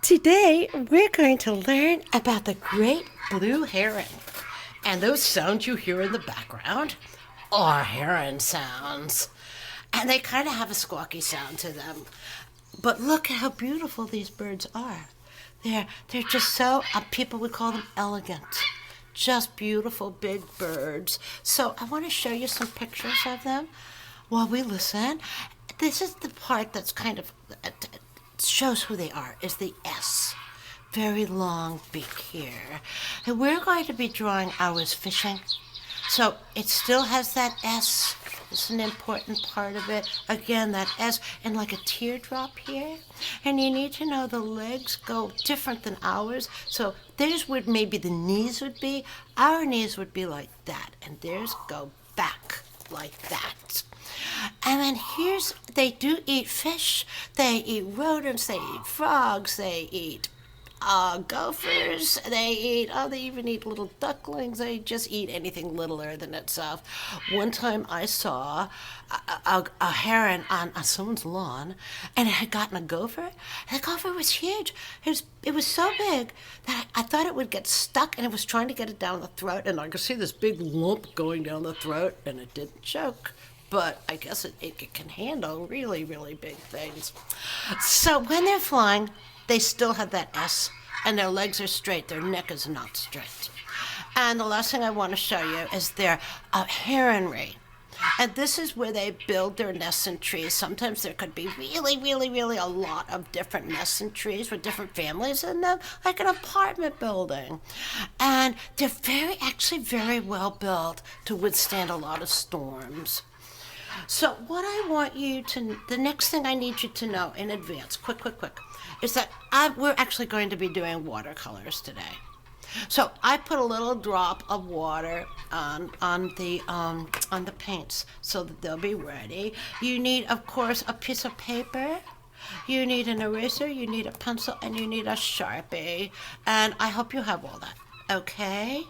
Today, we're going to learn about the Great Blue Heron. And those sounds you hear in the background are heron sounds. And they kind of have a squawky sound to them. But look at how beautiful these birds are. They're just so, people would call them elegant. Just beautiful big birds. So I want to show you some pictures of them while we listen. This is the part that's kind of shows who they are, is the S. Very long beak here. And we're going to be drawing ours fishing. So it still has that S. It's an important part of it. Again, that S and like a teardrop here. And you need to know the legs go different than ours. So theirs would maybe the knees would be. Our knees would be like that. And theirs go back like that. And then they do eat fish, they eat rodents, they eat frogs, they eat gophers, they even eat little ducklings, they just eat anything littler than itself. One time I saw a heron on someone's lawn, and it had gotten a gopher. The gopher was huge. It was so big that I thought it would get stuck, and it was trying to get it down the throat, and I could see this big lump going down the throat, and it didn't choke. But I guess it can handle really, really big things. So when they're flying, they still have that S, and their legs are straight. Their neck is not straight. And the last thing I want to show you is their heronry. And this is where they build their nests in trees. Sometimes there could be really, really, really a lot of different nests in trees with different families in them, like an apartment building. And they're actually very well built to withstand a lot of storms. So what I want you to, the next thing I need you to know in advance, quick, is that we're actually going to be doing watercolors today. So I put a little drop of water on the paints so that they'll be ready. You need, of course, a piece of paper. You need an eraser, you need a pencil, and you need a Sharpie. And I hope you have all that, okay?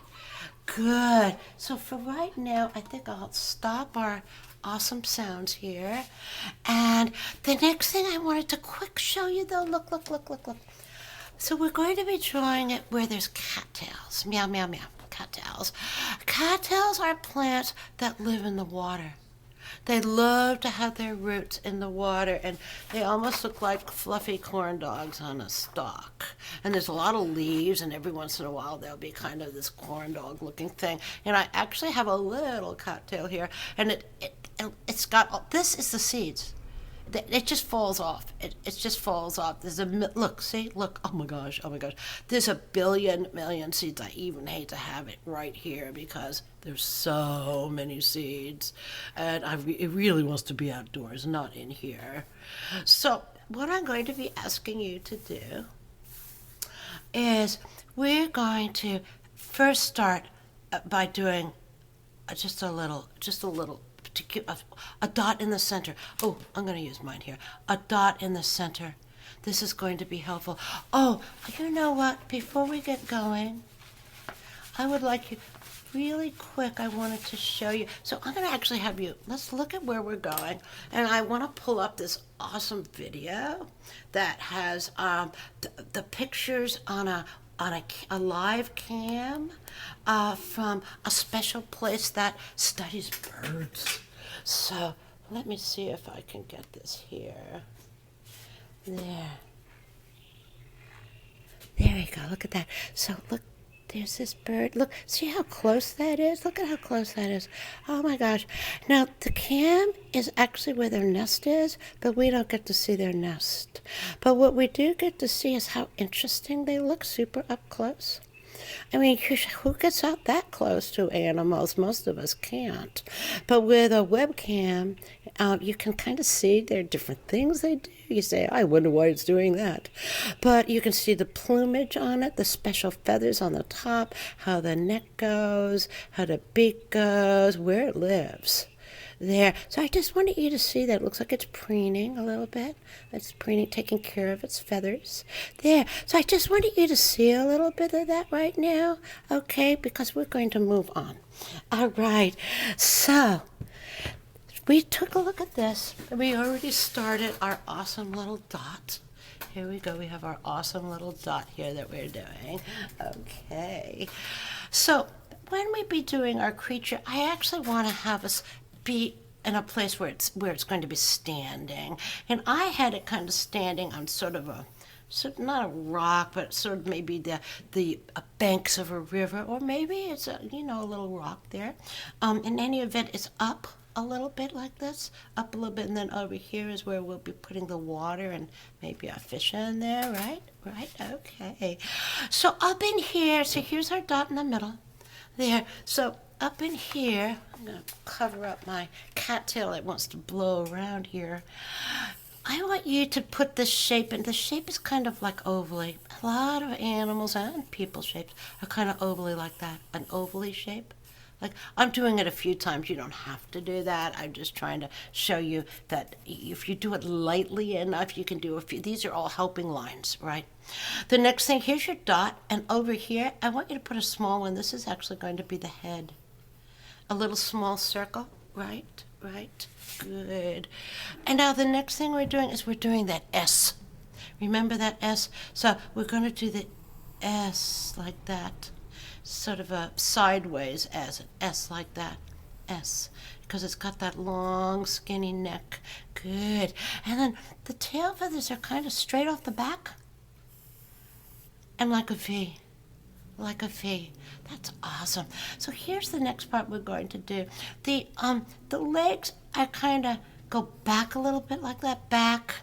Good. So for right now, I think I'll stop our awesome sounds here. And the next thing I wanted to quick show you though, look. So we're going to be drawing it where there's cattails. Meow, meow, meow, cattails. Cattails are plants that live in the water. They love to have their roots in the water, and they almost look like fluffy corn dogs on a stalk. And there's a lot of leaves, and every once in a while there'll be kind of this corn dog looking thing. And I actually have a little cattail here, and it's got, this is the seeds. It just falls off. It just falls off. There's look, oh my gosh. There's a million seeds. I even hate to have it right here because there's so many seeds. And it really wants to be outdoors, not in here. So what I'm going to be asking you to do is we're going to first start by doing just a little, a dot in the center. Oh, I'm going to use mine here. A dot in the center. This is going to be helpful. Oh, you know what? Before we get going, I would like you, really quick, I wanted to show you. So I'm going to actually have you, let's look at where we're going. And I want to pull up this awesome video that has the pictures on a live cam from a special place that studies birds. So let me see if I can get this here. There we go. Look at that. So look, there's this bird. Look, see how close that is? Look at how close that is. Oh my gosh. Now, the cam is actually where their nest is, but we don't get to see their nest. But what we do get to see is how interesting they look super up close. I mean, who gets out that close to animals? Most of us can't. But with a webcam, you can kind of see there are different things they do. You say, I wonder why it's doing that. But you can see the plumage on it, the special feathers on the top, how the neck goes, how the beak goes, where it lives. There. So I just wanted you to see that. It looks like it's preening a little bit. It's preening, taking care of its feathers. There. So I just wanted you to see a little bit of that right now. Okay, because we're going to move on. All right. So we took a look at this. We already started our awesome little dot. Here we go. We have our awesome little dot here that we're doing. Okay. So when we be doing our creature, I actually want to have us be in a place where it's going to be standing. And I had it kind of standing on sort of not a rock, but sort of maybe the banks of a river, or maybe it's a little rock there. In any event, it's up a little bit like this, up a little bit, and then over here is where we'll be putting the water and maybe a fish in there, right? Right, okay. So up in here, so here's our dot in the middle, there. So up in here, I'm gonna cover up my cattail that wants to blow around here. I want you to put this shape, and the shape is kind of like ovally. A lot of animals and people shapes are kind of ovally like that, an ovally shape. Like, I'm doing it a few times. You don't have to do that. I'm just trying to show you that if you do it lightly enough, you can do a few. These are all helping lines, right? The next thing, here's your dot, and over here, I want you to put a small one. This is actually going to be the head. A little small circle, right? Right? Good. And now the next thing we're doing is we're doing that S. Remember that S? So we're going to do the S like that. Sort of a sideways as an S like that. S. Because it's got that long, skinny neck. Good. And then the tail feathers are kind of straight off the back. And like a V. Like a V. That's awesome. So here's the next part we're going to do. The legs are kind of go back a little bit like that. Back.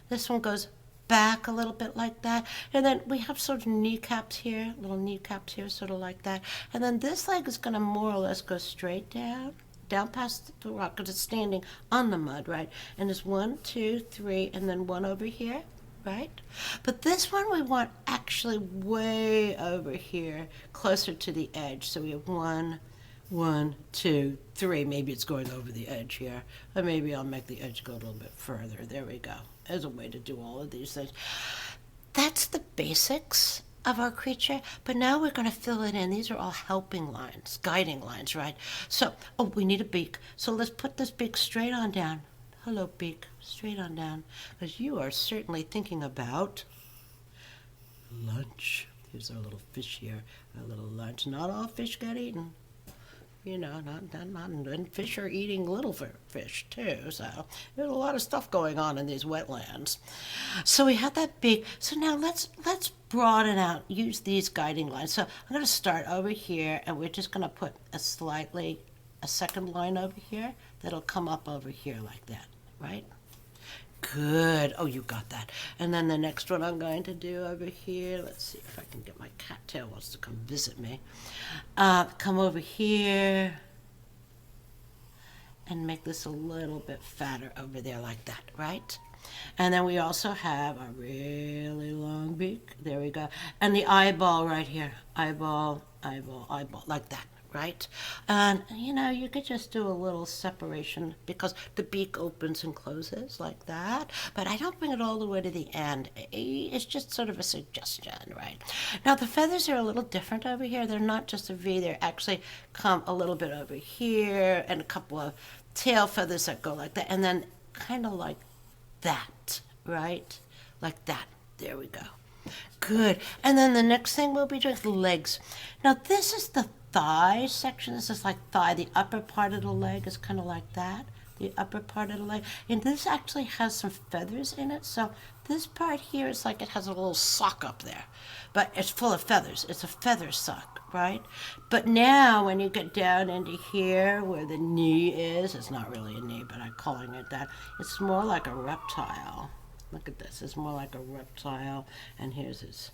This one goes back a little bit like that, and then we have sort of kneecaps here, little kneecaps here, sort of like that, and then this leg is going to more or less go straight down past the rock because it's standing on the mud, right? And there's 1, 2, 3, and then one over here, right? But this one we want actually way over here, closer to the edge. So we have 1, 2, 3. Maybe it's going over the edge here, or maybe I'll make the edge go a little bit further. There we go. As a way to do all of these things. That's the basics of our creature, but now we're going to fill it in. These are all helping lines, guiding lines, right? So, we need a beak. So let's put this beak straight on down. Hello, beak. Straight on down. Because you are certainly thinking about lunch. Here's our little fish here, our little lunch. Not all fish get eaten. And fish are eating little fish too, so there's a lot of stuff going on in these wetlands. So we have that beak. So now let's broaden out, use these guiding lines. So I'm going to start over here, and we're just going to put a second line over here that'll come up over here like that, right? Good. Oh, you got that. And then the next one I'm going to do over here, let's see if I can get my cattail wants to come visit me. Come over here and make this a little bit fatter over there like that, right? And then we also have a really long beak. There we go. And the eyeball right here. Eyeball, like that. Right? And, you could just do a little separation because the beak opens and closes like that. But I don't bring it all the way to the end. It's just sort of a suggestion, right? Now, the feathers are a little different over here. They're not just a V. They actually come a little bit over here and a couple of tail feathers that go like that. And then kind of like that, right? Like that. There we go. Good. And then the next thing we'll be doing is the legs. Now, this is the thigh section. This is like thigh. The upper part of the leg is kind of like that. The upper part of the leg. And this actually has some feathers in it. So this part here is like it has a little sock up there. But it's full of feathers. It's a feather sock, right? But now when you get down into here where the knee is, it's not really a knee, but I'm calling it that. It's more like a reptile. Look at this. It's more like a reptile. And here's his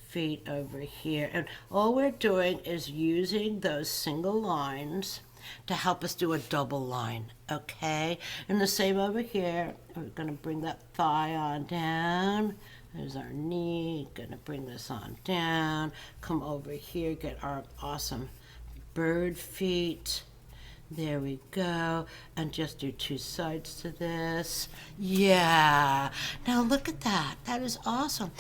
feet over here, and all we're doing is using those single lines to help us do a double line, okay? And the same over here. We're going to bring that thigh on down. There's our knee. Going to bring this on down. Come over here, get our awesome bird feet. There we go. And just do 2 sides to this. Yeah. Now look at that. That is awesome.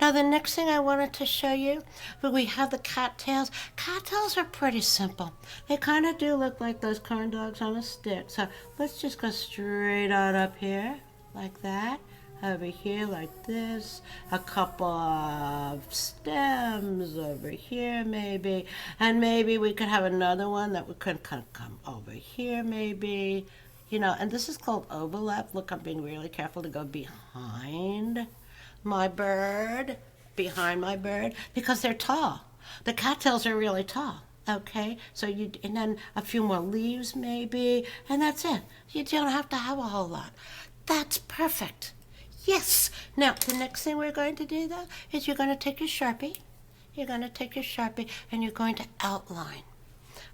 Now the next thing I wanted to show you, but we have the cattails. Cattails are pretty simple. They kind of do look like those corn dogs on a stick. So let's just go straight on up here like that. over here like this, a couple of stems over here maybe, and maybe we could have another one that we could come over here maybe, and this is called overlap. Look, I'm being really careful to go behind my bird, because they're tall. The cattails are really tall. Okay, so and then a few more leaves maybe, and that's it. You don't have to have a whole lot. That's perfect. Yes. Now, the next thing we're going to do, though, is you're going to take your Sharpie. You're going to take your Sharpie, and you're going to outline.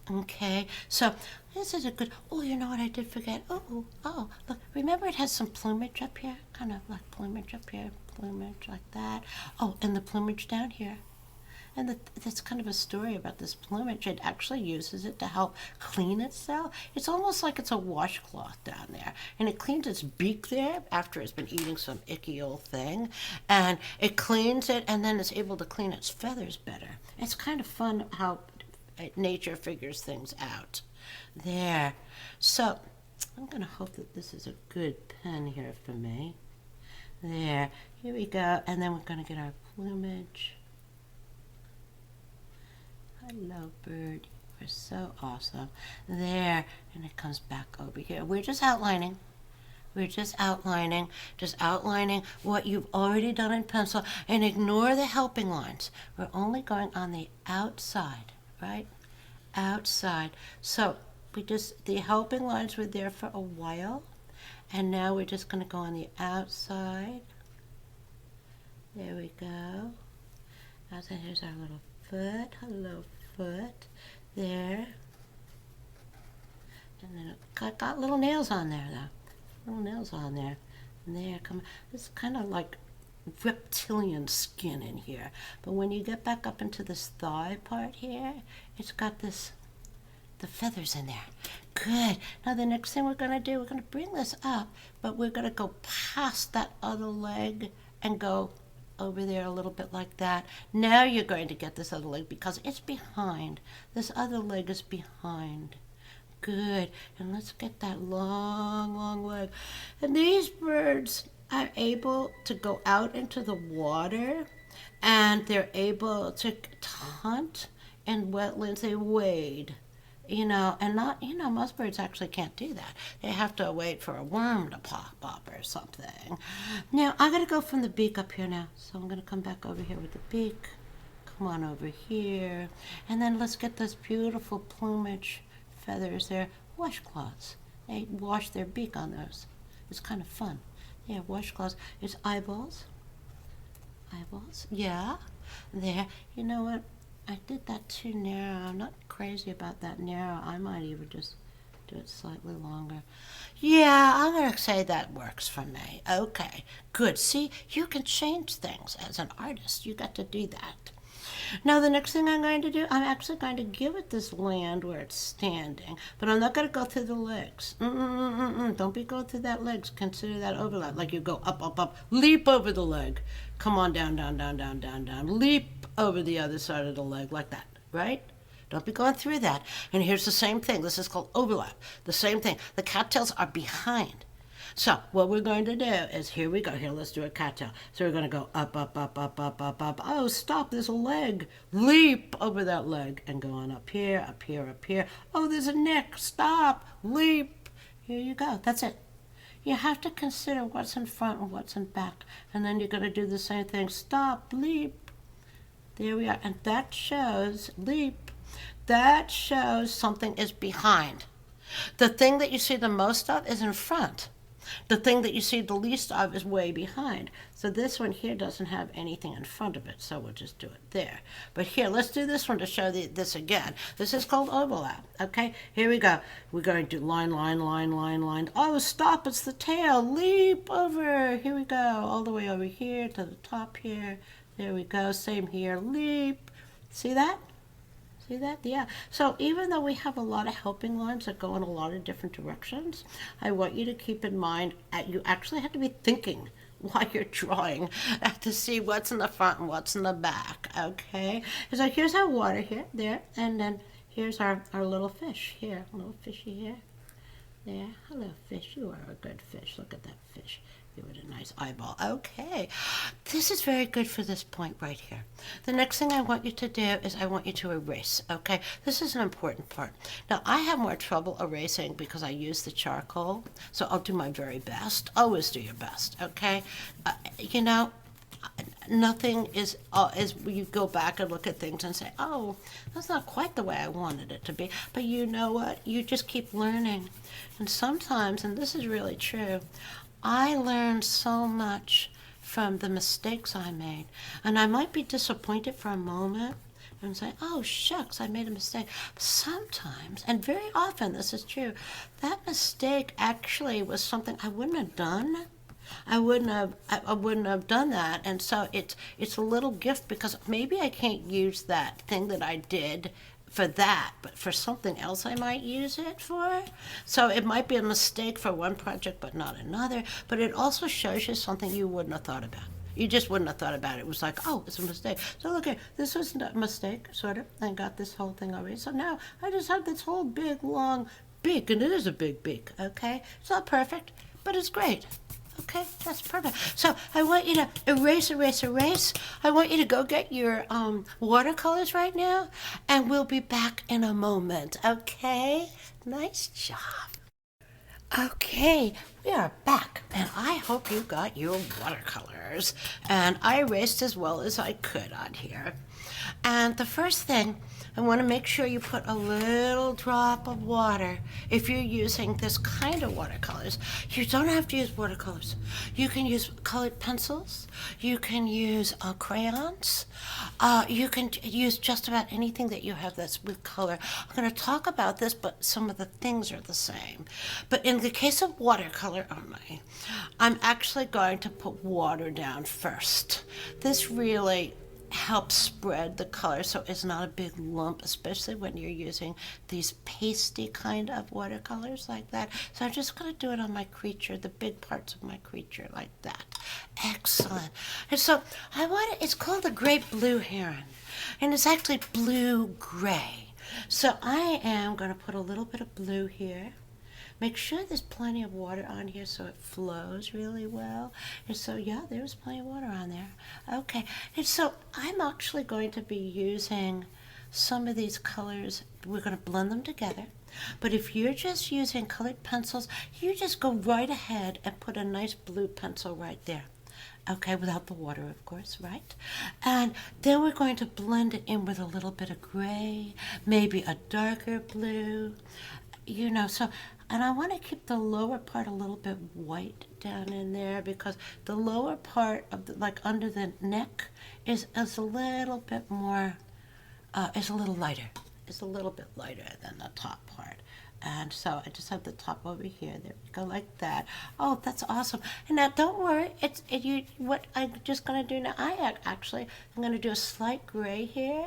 Okay, so this is a good, you know what I did forget? Look, remember it has some plumage up here? Kind of like plumage up here, plumage like that. Oh, and the plumage down here. And that's kind of a story about this plumage. It actually uses it to help clean itself. It's almost like it's a washcloth down there. And it cleans its beak there after it's been eating some icky old thing. And it cleans it, and then it's able to clean its feathers better. It's kind of fun how nature figures things out. There. So I'm going to hope that this is a good pen here for me. There. Here we go. And then we're going to get our plumage. Hello, bird. You're so awesome. There. And it comes back over here. We're just outlining. Just outlining what you've already done in pencil, and ignore the helping lines. We're only going on the outside, right? Outside. So the helping lines were there for a while, and now we're just going to go on the outside. There we go. Outside, here's our little foot. Hello, foot. There. And then it got little nails on there, though. Little nails on there. And there, come on. It's kind of like reptilian skin in here. But when you get back up into this thigh part here, it's got the feathers in there. Good. Now the next thing we're going to do, we're going to bring this up, but we're going to go past that other leg and go over there a little bit like that. Now you're going to get this other leg because it's behind. This other leg is behind. Good. And let's get that long, long leg. And these birds are able to go out into the water, and they're able to hunt in wetlands. They wade. And not, most birds actually can't do that. They have to wait for a worm to pop up or something. Now, I'm going to go from the beak up here now. So I'm going to come back over here with the beak. Come on over here. And then let's get those beautiful plumage feathers there. Washcloths. They wash their beak on those. It's kind of fun. Yeah, washcloths. It's eyeballs. Eyeballs. Yeah. There. You know what? I did that too narrow. I'm not crazy about that narrow. I might even just do it slightly longer. Yeah, I'm going to say that works for me. Okay, good. See, you can change things as an artist. You got to do that. Now, the next thing I'm going to do, I'm actually going to give it this land where it's standing, but I'm not going to go through the legs. Don't be going through that legs. Consider that overlap. Like you go up, up, up, leap over the leg. Come on, down, down, down, down, down, down. Leap over the other side of the leg like that, right? Don't be going through that. And here's the same thing. This is called overlap. The same thing. The cattails are behind. So what we're going to do is, here we go. Here, let's do a cattail. So we're going to go up, up, up, up, up, up, up. Oh, stop, there's a leg. Leap over that leg and go on up here, up here, up here. Oh, there's a neck. Stop. Leap. Here you go. That's it. You have to consider what's in front and what's in back. And then you're going to do the same thing. Stop. Leap. There we are. And that shows, leap. That shows something is behind. The thing that you see the most of is in front. The thing that you see the least of is way behind. So this one here doesn't have anything in front of it, so we'll just do it there. But here, let's do this one to show this again. This is called overlap, okay? Here we go. We're going to line, line, line, line, line. Oh, stop, it's the tail. Leap over. Here we go, all the way over here to the top here. There we go, same here, leap. See that? See that? Yeah. So even though we have a lot of helping lines that go in a lot of different directions, I want you to keep in mind that you actually have to be thinking while you're drawing to see what's in the front and what's in the back, okay? So here's our water here, there, and then here's our little fish here, little fishy here. There. Hello, fish. You are a good fish. Look at that fish. Give it a nice eyeball. Okay, this is very good for this point right here. The next thing I want you to do is I want you to erase, okay? This is an important part. Now, I have more trouble erasing because I use the charcoal, so I'll do my very best. Always do your best, okay? You know, nothing is you go back and look at things and say, oh, that's not quite the way I wanted it to be. But you know what? You just keep learning. And sometimes, and this is really true, I learned so much from the mistakes I made. And I might be disappointed for a moment and say, oh, shucks, I made a mistake. Sometimes, and very often this is true, that mistake actually was something I wouldn't have done. I wouldn't have done that. And so it's a little gift, because maybe I can't use that thing that I did for that, but for something else I might use it for. So it might be a mistake for one project but not another, but it also shows you something you wouldn't have thought about. You just wouldn't have thought about it. It was like, oh, it's a mistake. So look here, this was a mistake, sort of. I got this whole thing already. So now I just have this whole big, long beak, and it is a big beak, okay? It's not perfect, but it's great. Okay, that's perfect. So I want you to erase, erase, erase. I want you to go get your watercolors right now, and we'll be back in a moment, okay? Nice job. Okay, we are back, and I hope you got your watercolors. And I erased as well as I could on here. And the first thing, I want to make sure you put a little drop of water. If you're using this kind of watercolors, you don't have to use watercolors. You can use colored pencils. You can use crayons. You can use just about anything that you have that's with color. I'm going to talk about this, but some of the things are the same. But in the case of watercolor only, I'm actually going to put water down first. This really helps spread the color so it's not a big lump, especially when you're using these pasty kind of watercolors like that. So I'm just going to do it on my creature, the big parts of my creature like that. Excellent. And so it's called the Great Blue Heron, and it's actually blue-gray. So I am going to put a little bit of blue here. Make sure there's plenty of water on here so it flows really well. And so, yeah, there's plenty of water on there. Okay, and so I'm actually going to be using some of these colors. We're going to blend them together. But if you're just using colored pencils, you just go right ahead and put a nice blue pencil right there. Okay, without the water, of course, right? And then we're going to blend it in with a little bit of gray, maybe a darker blue, you know, so. And I want to keep the lower part a little bit white down in there, because the lower part of like under the neck is a little bit more, is a little lighter. It's a little bit lighter than the top part. And so I just have the top over here. There we go, like that. Oh, that's awesome. And now don't worry. What I'm just going to do now, I'm going to do a slight gray here.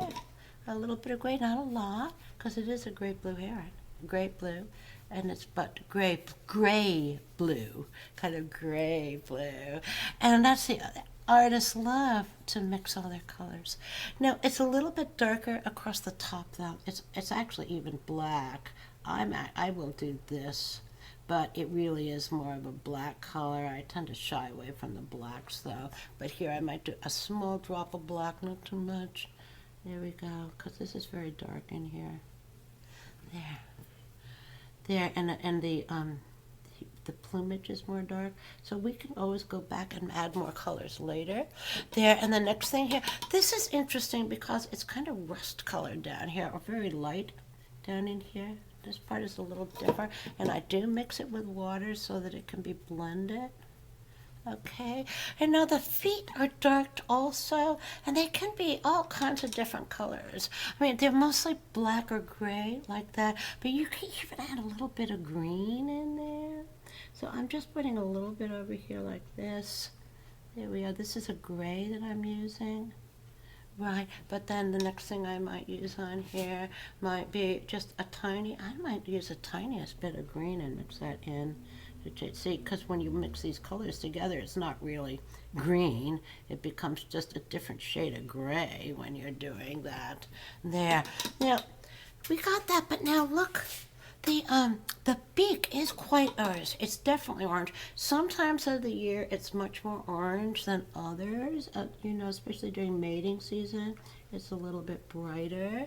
A little bit of gray, not a lot, because it is a great blue heron. Great blue. And it's but gray blue, kind of gray blue. And that's the artists love to mix all their colors. Now, it's a little bit darker across the top, though. It's actually even black. I will do this, but it really is more of a black color. I tend to shy away from the blacks, though. But here I might do a small drop of black, not too much. There we go, because this is very dark in here. There, and the plumage is more dark, so we can always go back and add more colors later. There, and the next thing here, this is interesting because it's kind of rust colored down here, or very light down in here. This part is a little different, and I do mix it with water so that it can be blended. Okay, and now the feet are dark also, and they can be all kinds of different colors. I mean, they're mostly black or gray like that, but you can even add a little bit of green in there. So I'm just putting a little bit over here like this. There we are. This is a gray that I'm using. Right, but then the next thing I might use on here might be just I might use the tiniest bit of green and mix that in. See, because when you mix these colors together, it's not really green. It becomes just a different shade of gray when you're doing that. There. Now, we got that, but now look. The beak is quite orange. It's definitely orange. Sometimes of the year it's much more orange than others. Especially during mating season, it's a little bit brighter.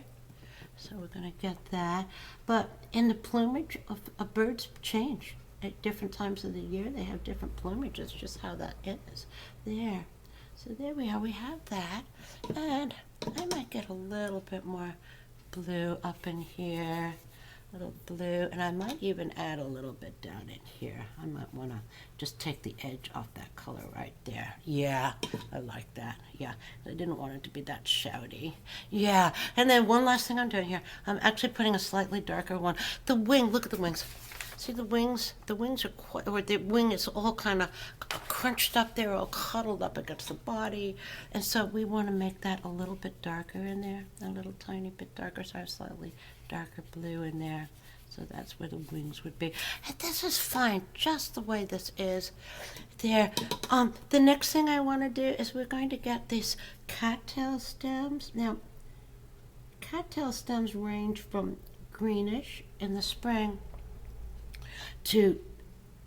So we're gonna get that. But in the plumage of birds change at different times of the year. They have different plumage. It's just how that is. There. So there we are. We have that, and I might get a little bit more blue up in here. Little blue, and I might even add a little bit down in here. I might want to just take the edge off that color right there. Yeah, I like that. Yeah, I didn't want it to be that shouty. Yeah, and then one last thing I'm doing here. I'm actually putting a slightly darker one. The wing, look at the wings. See the wings? The wings are quite, or the wing is all kind of crunched up there, all cuddled up against the body. And so we want to make that a little bit darker in there, a little tiny bit darker, so I have slightly darker blue in there. So that's where the wings would be. And this is fine, just the way this is. There. The next thing I want to do is we're going to get these cattail stems. Now, cattail stems range from greenish in the spring to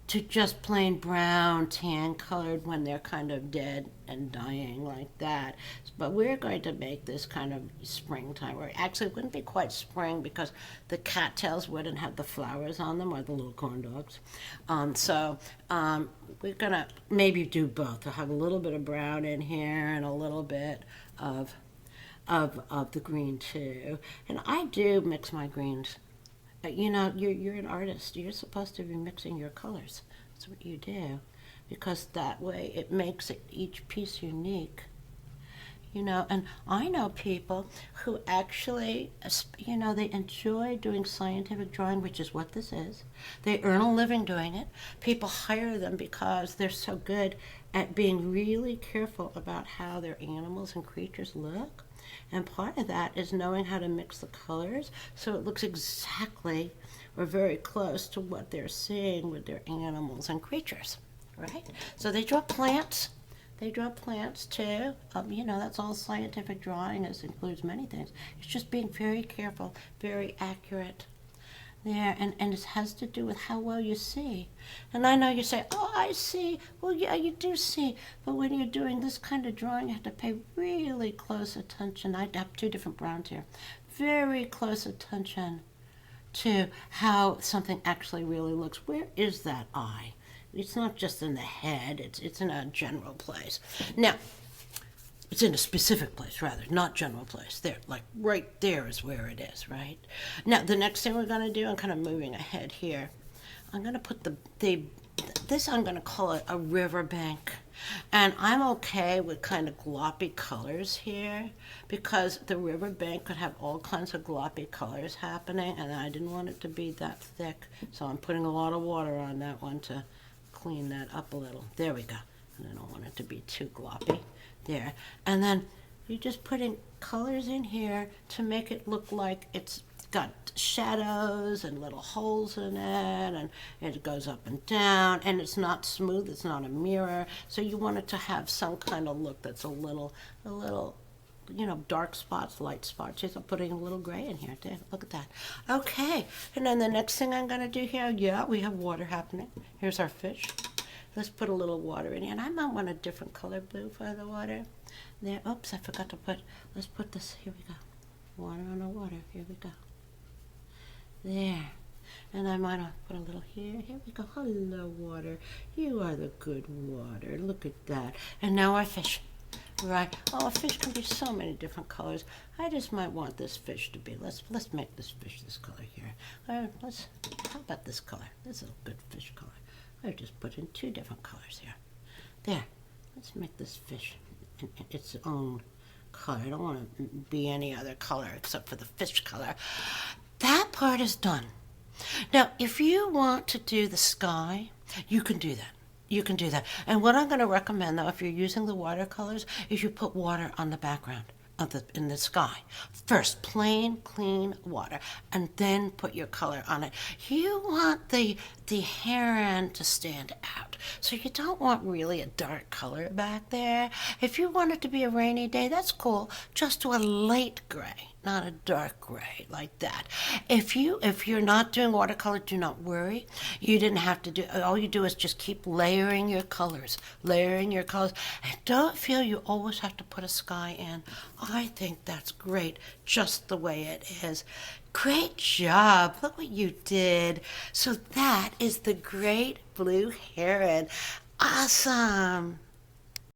just plain brown, tan colored when they're kind of dead and dying like that. But we're going to make this kind of springtime, or actually it wouldn't be quite spring because the cattails wouldn't have the flowers on them, or the little corn dogs. We're gonna maybe do both. We'll have a little bit of brown in here and a little bit of the green too. And I do mix my greens. You're an artist. You're supposed to be mixing your colors. That's what you do, because that way it makes each piece unique. And I know people who actually, they enjoy doing scientific drawing, which is what this is. They earn a living doing it. People hire them because they're so good at being really careful about how their animals and creatures look. And part of that is knowing how to mix the colors so it looks exactly or very close to what they're seeing with their animals and creatures, right? So they draw plants. They draw plants too. That's all scientific drawing. It includes many things. It's just being very careful, very accurate. There, and it has to do with how well you see. And I know you say, oh, I see. Well, yeah, you do see. But when you're doing this kind of drawing, you have to pay really close attention. I have two different browns here. Very close attention to how something actually really looks. Where is that eye? It's not just in the head. It's in a general place. Now, it's in a specific place, rather, not general place. There, like right there is where it is, right? Now, the next thing we're going to do, I'm kind of moving ahead here. I'm going to put this I'm going to call it a riverbank. And I'm okay with kind of gloppy colors here because the riverbank could have all kinds of gloppy colors happening, and I didn't want it to be that thick. So I'm putting a lot of water on that one to clean that up a little. There we go. And I don't want it to be too gloppy. There. And then you're just putting colors in here to make it look like it's got shadows and little holes in it, and it goes up and down, and it's not smooth, it's not a mirror. So you want it to have some kind of look that's a little, dark spots, light spots. Just I'm putting a little gray in here too. Look at that. Okay. And then the next thing I'm going to do here, we have water happening. Here's our fish. Let's put a little water in here. And I might want a different color blue for the water. There. Oops, I forgot to let's put this, here we go. Water on the water. Here we go. There. And I might put a little here. Here we go. Hello, water. You are the good water. Look at that. And now our fish. Right. Oh, a fish can be so many different colors. I just might want this fish to be, let's make this fish this color here. How about this color? This is a good fish color. I've just put in two different colors here. There. Let's make this fish in its own color. I don't want to be any other color except for the fish color. That part is done. Now, if you want to do the sky, you can do that. You can do that. And what I'm going to recommend, though, if you're using the watercolors, is you put water on the background in the sky. First, plain, clean water, and then put your color on it. You want the heron to stand out. So you don't want really a dark color back there. If you want it to be a rainy day, that's cool. Just do a light gray. not a dark gray like that. If you're not doing watercolor, do not worry. You didn't have to do. All you do is just keep layering your colors, layering your colors. And don't feel you always have to put a sky in. I think that's great, just the way it is. Great job. Look what you did. So that is the Great Blue Heron. Awesome.